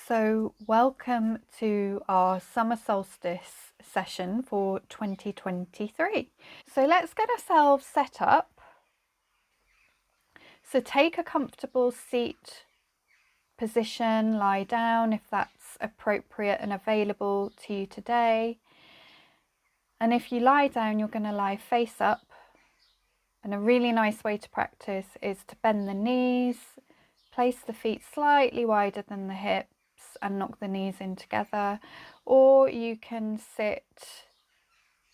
So welcome to our summer solstice session for 2023. So let's get ourselves set up. So take a comfortable seat position, lie down if that's appropriate and available to you today. And if you lie down, you're going to lie face up. And a really nice way to practice is to bend the knees, place the feet slightly wider than the hips, and knock the knees in together, or you can sit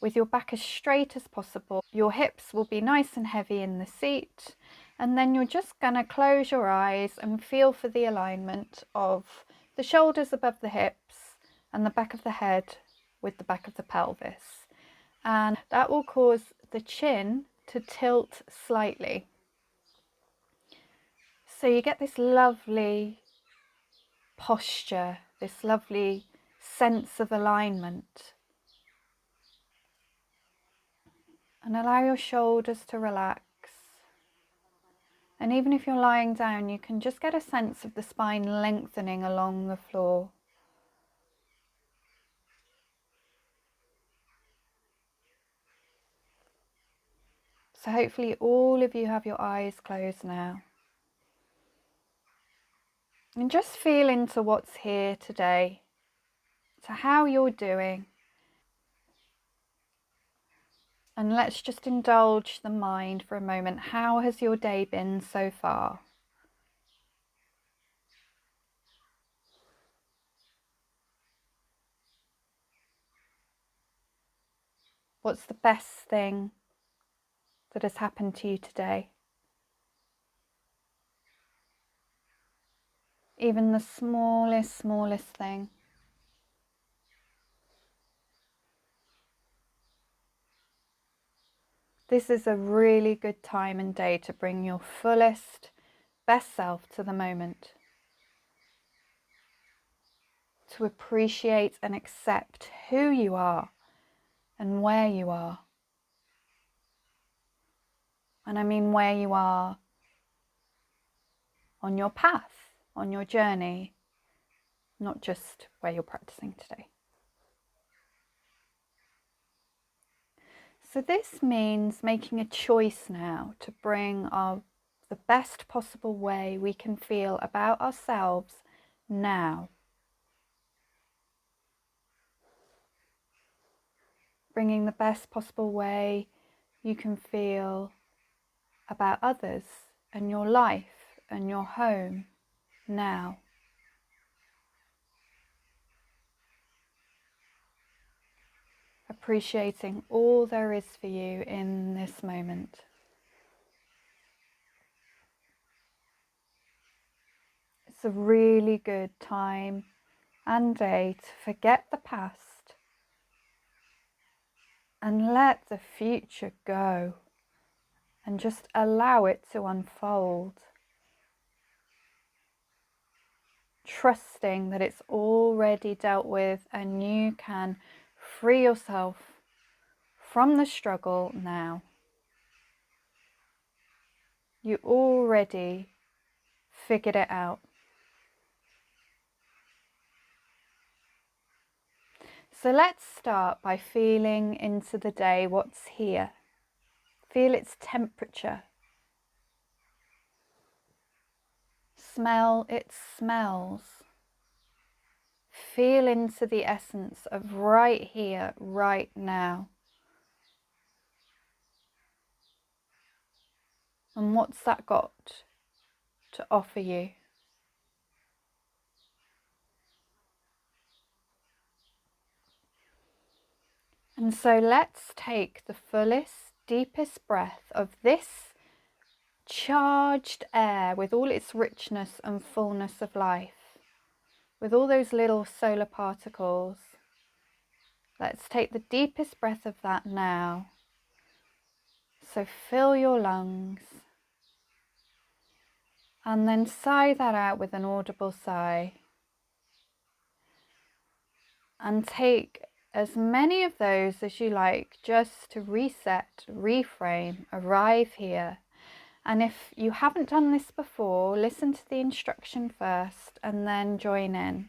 with your back as straight as possible. Your hips will be nice and heavy in the seat, and then you're just going to close your eyes and feel for the alignment of the shoulders above the hips and the back of the head with the back of the pelvis, and that will cause the chin to tilt slightly. So you get this lovely posture, this lovely sense of alignment. And allow your shoulders to relax. And even if you're lying down, you can just get a sense of the spine lengthening along the floor. So hopefully all of you have your eyes closed now. And just feel into what's here today, to how you're doing. And let's just indulge the mind for a moment. How has your day been so far? What's the best thing that has happened to you today? Even the smallest thing. This is a really good time and day to bring your fullest, best self to the moment. To appreciate and accept who you are and where you are. And I mean where you are on your path, on your journey, not just where you're practicing today. So this means making a choice now to bring the best possible way we can feel about ourselves now. Bringing the best possible way you can feel about others and your life and your home now. Appreciating all there is for you in this moment. It's a really good time and day to forget the past and let the future go and just allow it to unfold. Trusting that it's already dealt with and you can free yourself from the struggle now. You already figured it out. So let's start by feeling into the day what's here. Feel its temperature. Smell its smells. Feel into the essence of right here, right now. And what's that got to offer you? And so let's take the fullest, deepest breath of this charged air with all its richness and fullness of life, with all those little solar particles. Let's take the deepest breath of that now. So fill your lungs and then sigh that out with an audible sigh. And take as many of those as you like, just to reset, reframe, arrive here. And if you haven't done this before, listen to the instruction first and then join in.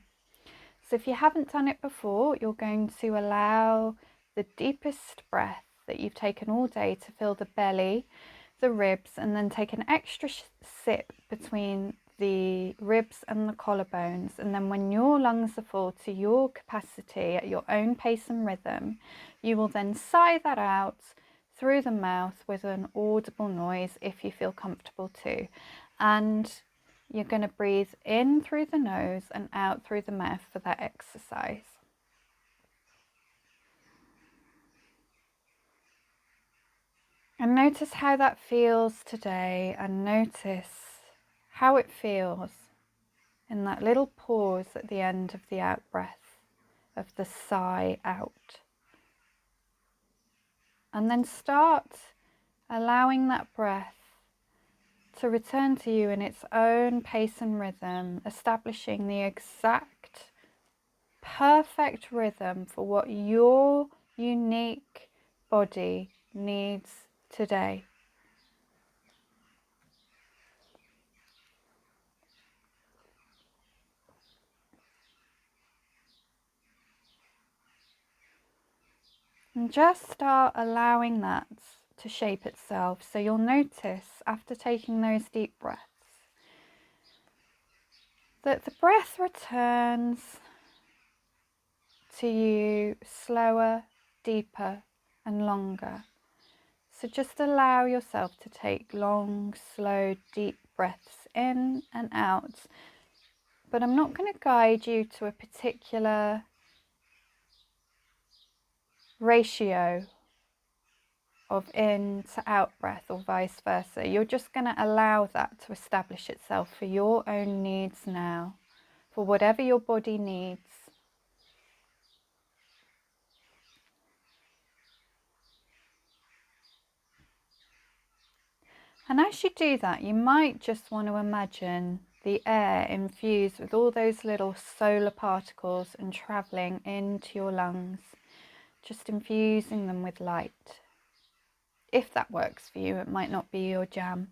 So if you haven't done it before, you're going to allow the deepest breath that you've taken all day to fill the belly, the ribs, and then take an extra sip between the ribs and the collarbones. And then when your lungs are full to your capacity at your own pace and rhythm, you will then sigh that out through the mouth with an audible noise if you feel comfortable to. And you're going to breathe in through the nose and out through the mouth for that exercise. And notice how that feels today, and notice how it feels in that little pause at the end of the out breath, of the sigh out. And then start allowing that breath to return to you in its own pace and rhythm, establishing the exact perfect rhythm for what your unique body needs today. And just start allowing that to shape itself. So you'll notice after taking those deep breaths that the breath returns to you slower, deeper and longer. So just allow yourself to take long, slow, deep breaths in and out. But I'm not going to guide you to a particular ratio of in to out breath or vice versa. You're just going to allow that to establish itself for your own needs now, for whatever your body needs. And as you do that, you might just want to imagine the air infused with all those little solar particles and travelling into your lungs, just infusing them with light. If that works for you, it might not be your jam.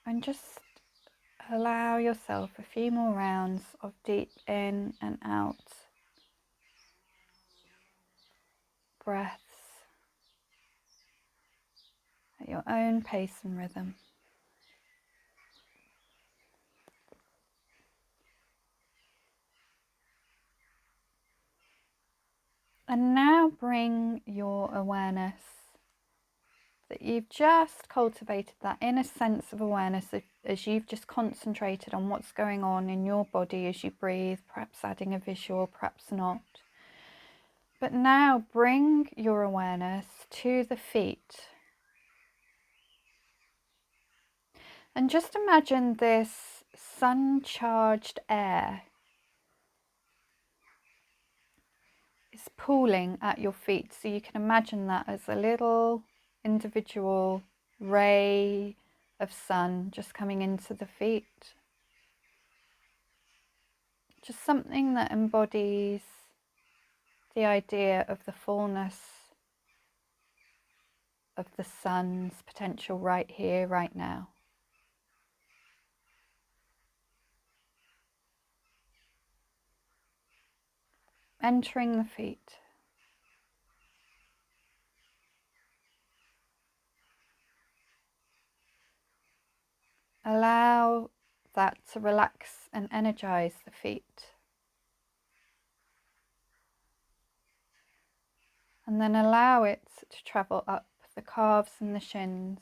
And just allow yourself a few more rounds of deep in and out breaths at your own pace and rhythm. And now bring your awareness that you've just cultivated, that inner sense of awareness as you've just concentrated on what's going on in your body as you breathe, perhaps adding a visual, perhaps not. But now bring your awareness to the feet. And just imagine this sun-charged air is pooling at your feet. So you can imagine that as a little individual ray of sun just coming into the feet. Just something that embodies the idea of the fullness of the sun's potential right here, right now. Entering the feet. Allow that to relax and energize the feet. And then allow it to travel up the calves and the shins.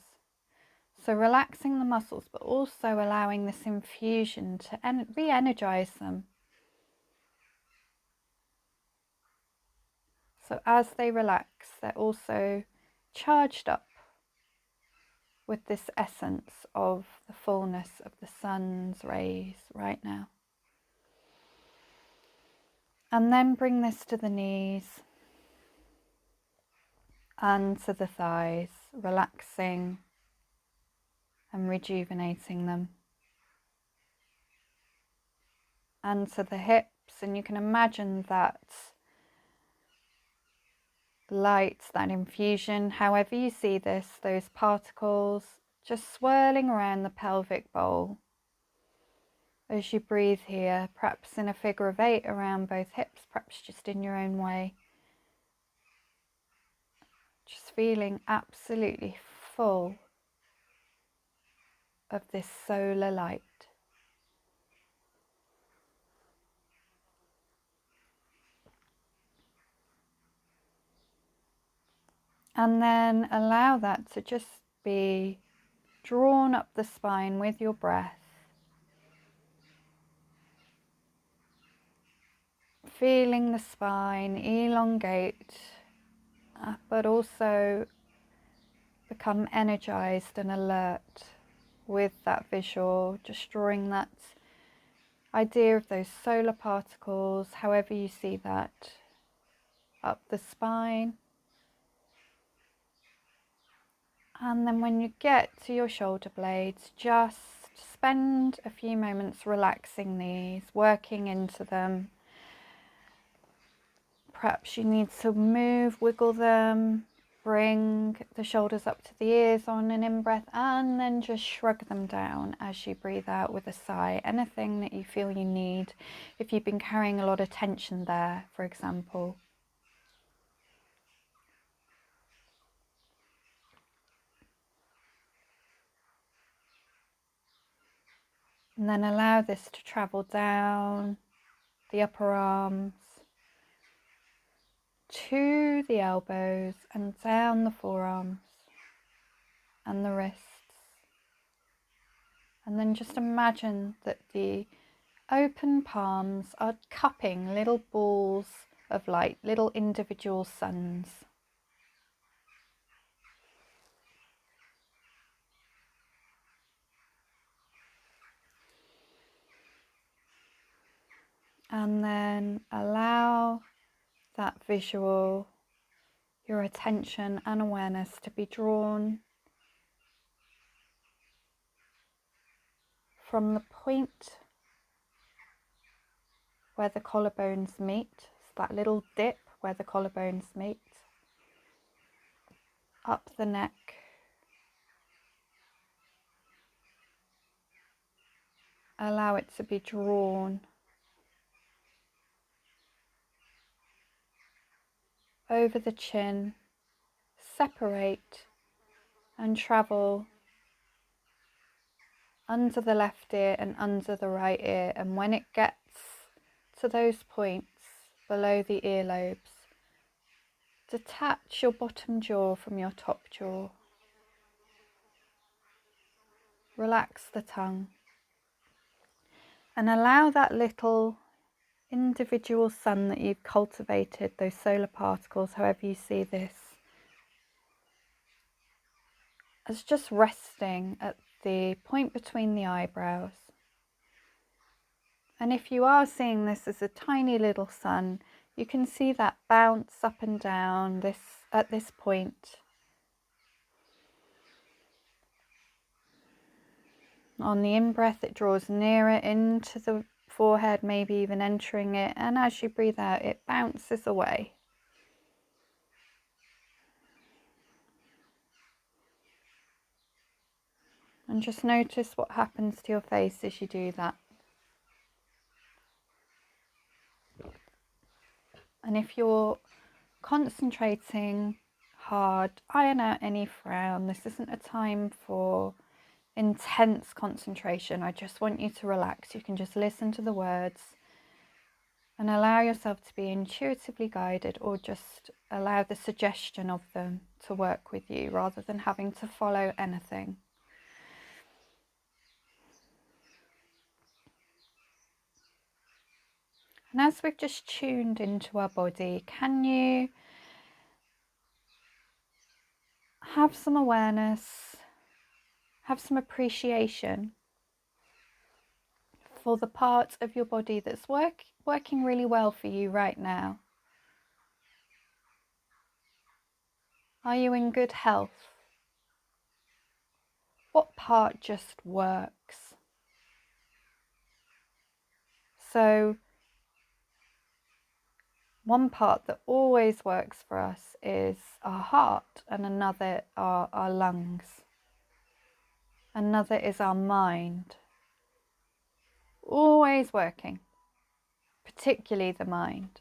So relaxing the muscles, but also allowing this infusion to re-energize them. So as they relax, they're also charged up with this essence of the fullness of the sun's rays right now. And then bring this to the knees and to the thighs, relaxing and rejuvenating them. And to the hips hips, and you can imagine that light, that infusion, however you see this, those particles just swirling around the pelvic bowl as you breathe here, perhaps in a figure of 8 around both hips, perhaps just in your own way. Just feeling absolutely full of this solar light. And then allow that to just be drawn up the spine with your breath. Feeling the spine elongate, but also become energized and alert with that visual, just drawing that idea of those solar particles, however you see that, up the spine. And then when you get to your shoulder blades, just spend a few moments relaxing these, working into them. Perhaps you need to move, wiggle them, bring the shoulders up to the ears on an in-breath, and then just shrug them down as you breathe out with a sigh. Anything that you feel you need, if you've been carrying a lot of tension there, for example. And then allow this to travel down the upper arms to the elbows and down the forearms and the wrists. And then just imagine that the open palms are cupping little balls of light, little individual suns. And then allow that visual, your attention and awareness to be drawn from the point where the collarbones meet, so that little dip where the collarbones meet, up the neck, allow it to be drawn over the chin, separate and travel under the left ear and under the right ear. And when it gets to those points below the earlobes, detach your bottom jaw from your top jaw. Relax the tongue and allow that little individual sun that you've cultivated, those solar particles, however you see this, as just resting at the point between the eyebrows. And if you are seeing this as a tiny little sun, you can see that bounce up and down at this point. On the in-breath, it draws nearer into the forehead, maybe even entering it, and as you breathe out, it bounces away. And just notice what happens to your face as you do that. And if you're concentrating hard, iron out any frown. This isn't a time for intense concentration. I just want you to relax. You can just listen to the words and allow yourself to be intuitively guided, or just allow the suggestion of them to work with you rather than having to follow anything. And as we've just tuned into our body, can you have some awareness, have some appreciation for the part of your body that's working really well for you right now? Are you in good health? What part just works? So One part that always works for us is our heart, and another are our lungs. Another is our mind. Always working, particularly the mind.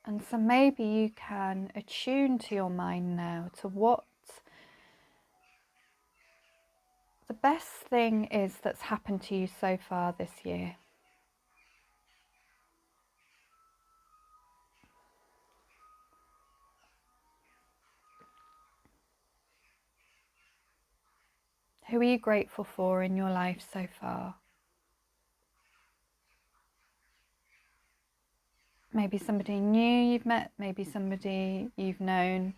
And so maybe you can attune to your mind now, to what the best thing is that's happened to you so far this year. Who are you grateful for in your life so far? Maybe somebody new you've met, maybe somebody you've known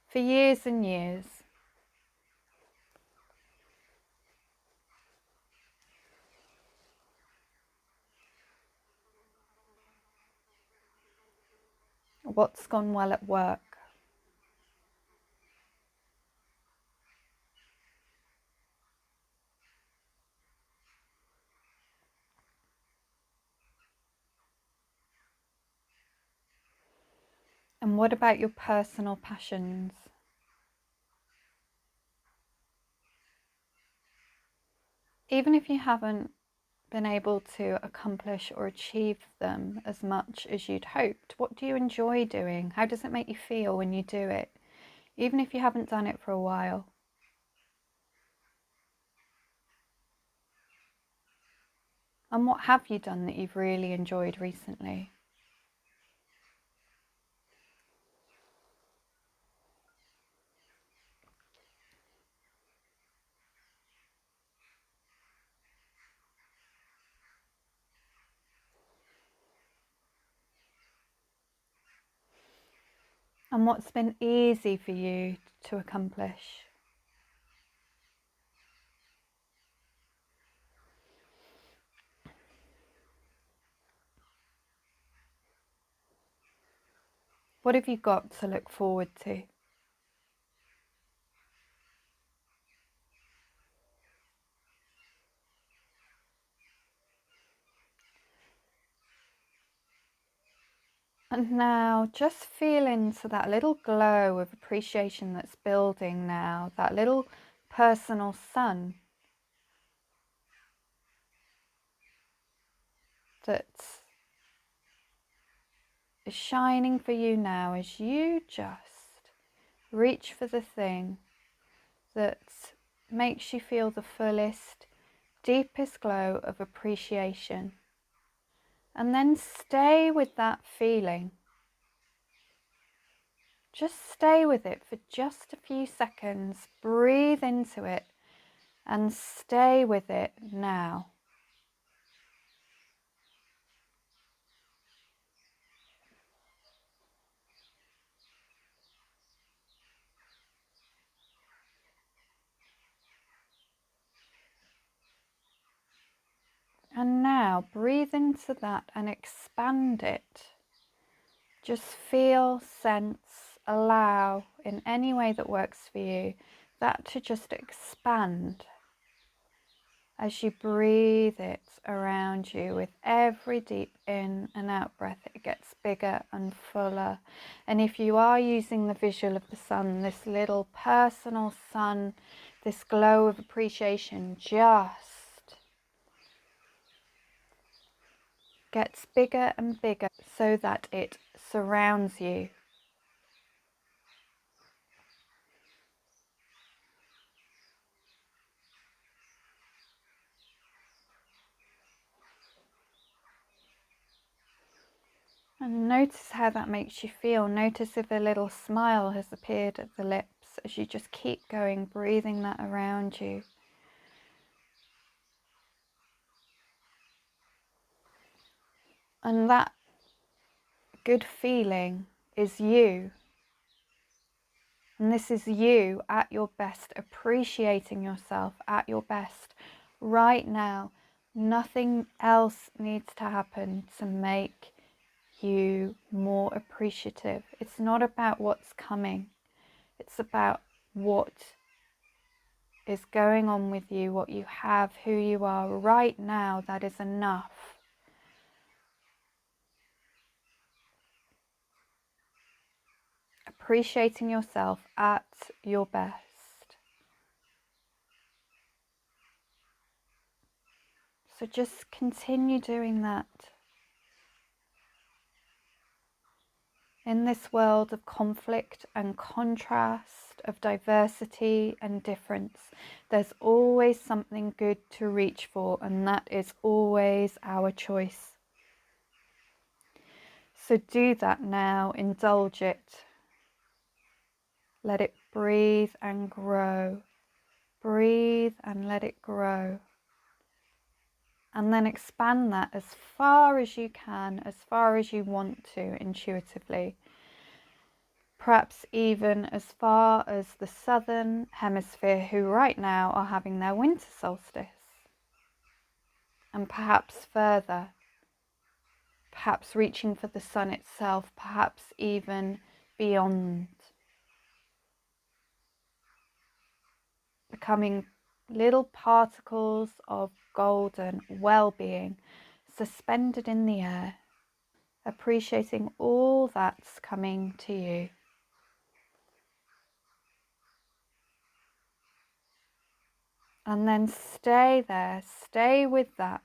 for years and years. What's gone well at work? And what about your personal passions? Even if you haven't been able to accomplish or achieve them as much as you'd hoped, what do you enjoy doing? How does it make you feel when you do it? Even if you haven't done it for a while. And what have you done that you've really enjoyed recently? And what's been easy for you to accomplish? What have you got to look forward to? And now just feel into that little glow of appreciation that's building now, that little personal sun that is shining for you now as you just reach for the thing that makes you feel the fullest, deepest glow of appreciation. And then stay with that feeling. Just stay with it for just a few seconds. Breathe into it and stay with it now. And now breathe into that and expand it. Just feel, sense, allow in any way that works for you, that to just expand as you breathe it around you. With every deep in and out breath, it gets bigger and fuller. And if you are using the visual of the sun, this little personal sun, this glow of appreciation just gets bigger and bigger so that it surrounds you. And notice how that makes you feel. Notice if a little smile has appeared at the lips as you just keep going, breathing that around you. And that good feeling is you. And this is you at your best, appreciating yourself at your best right now. Nothing else needs to happen to make you more appreciative. It's not about what's coming. It's about what is going on with you, what you have, who you are right now, that is enough. Appreciating yourself at your best. So just continue doing that. In this world of conflict and contrast, of diversity and difference, there's always something good to reach for, and that is always our choice. So do that now, indulge it. Let it breathe and grow. Breathe and let it grow. And then expand that as far as you can, as far as you want to intuitively. Perhaps even as far as the southern hemisphere, who right now are having their winter solstice. And perhaps further, perhaps reaching for the sun itself, perhaps even beyond. Becoming little particles of golden well-being suspended in the air, appreciating all that's coming to you. And then stay there, stay with that.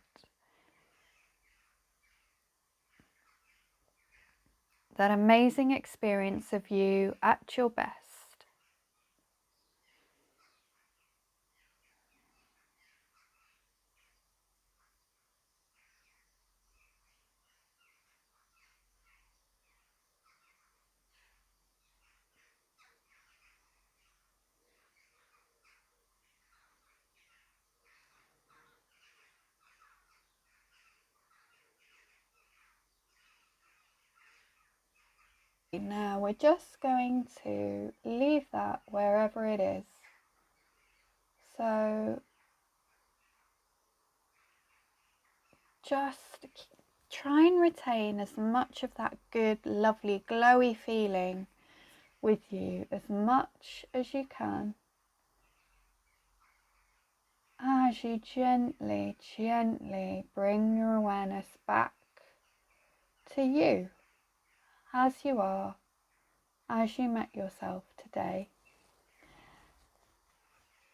That amazing experience of you at your best. Now we're just going to leave that wherever it is. So just try and retain as much of that good, lovely, glowy feeling with you as much as you can. As you gently, gently bring your awareness back to you, as you are, as you met yourself today.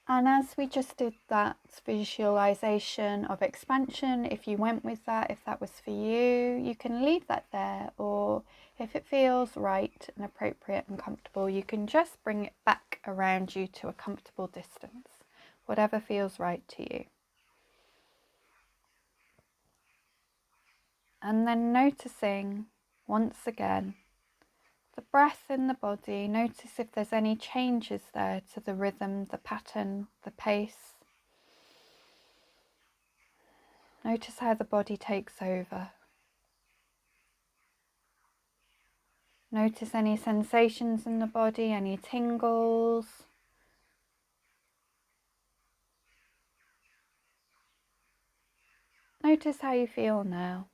And as we just did that visualization of expansion, if you went with that, if that was for you, you can leave that there, or if it feels right and appropriate and comfortable, you can just bring it back around you to a comfortable distance, whatever feels right to you. And then noticing once again the breath in the body. Notice if there's any changes there to the rhythm, the pattern, the pace. Notice how the body takes over. Notice any sensations in the body, any tingles. Notice how you feel now.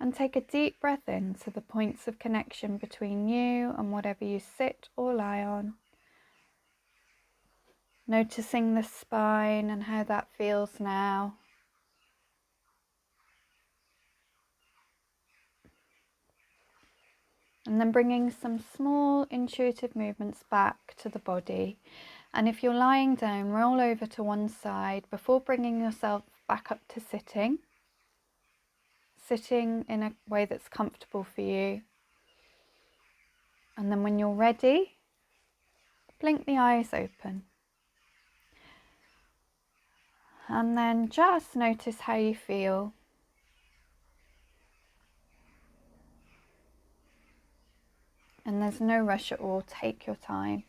And take a deep breath in to the points of connection between you and whatever you sit or lie on. Noticing the spine and how that feels now. And then bringing some small intuitive movements back to the body. And if you're lying down, roll over to one side before bringing yourself back up to sitting. Sitting in a way that's comfortable for you. And then when you're ready, blink the eyes open. And then just notice how you feel. And there's no rush at all, take your time.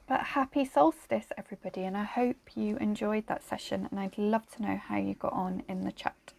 But happy solstice, everybody, and I hope you enjoyed that session, and I'd love to know how you got on in the chat.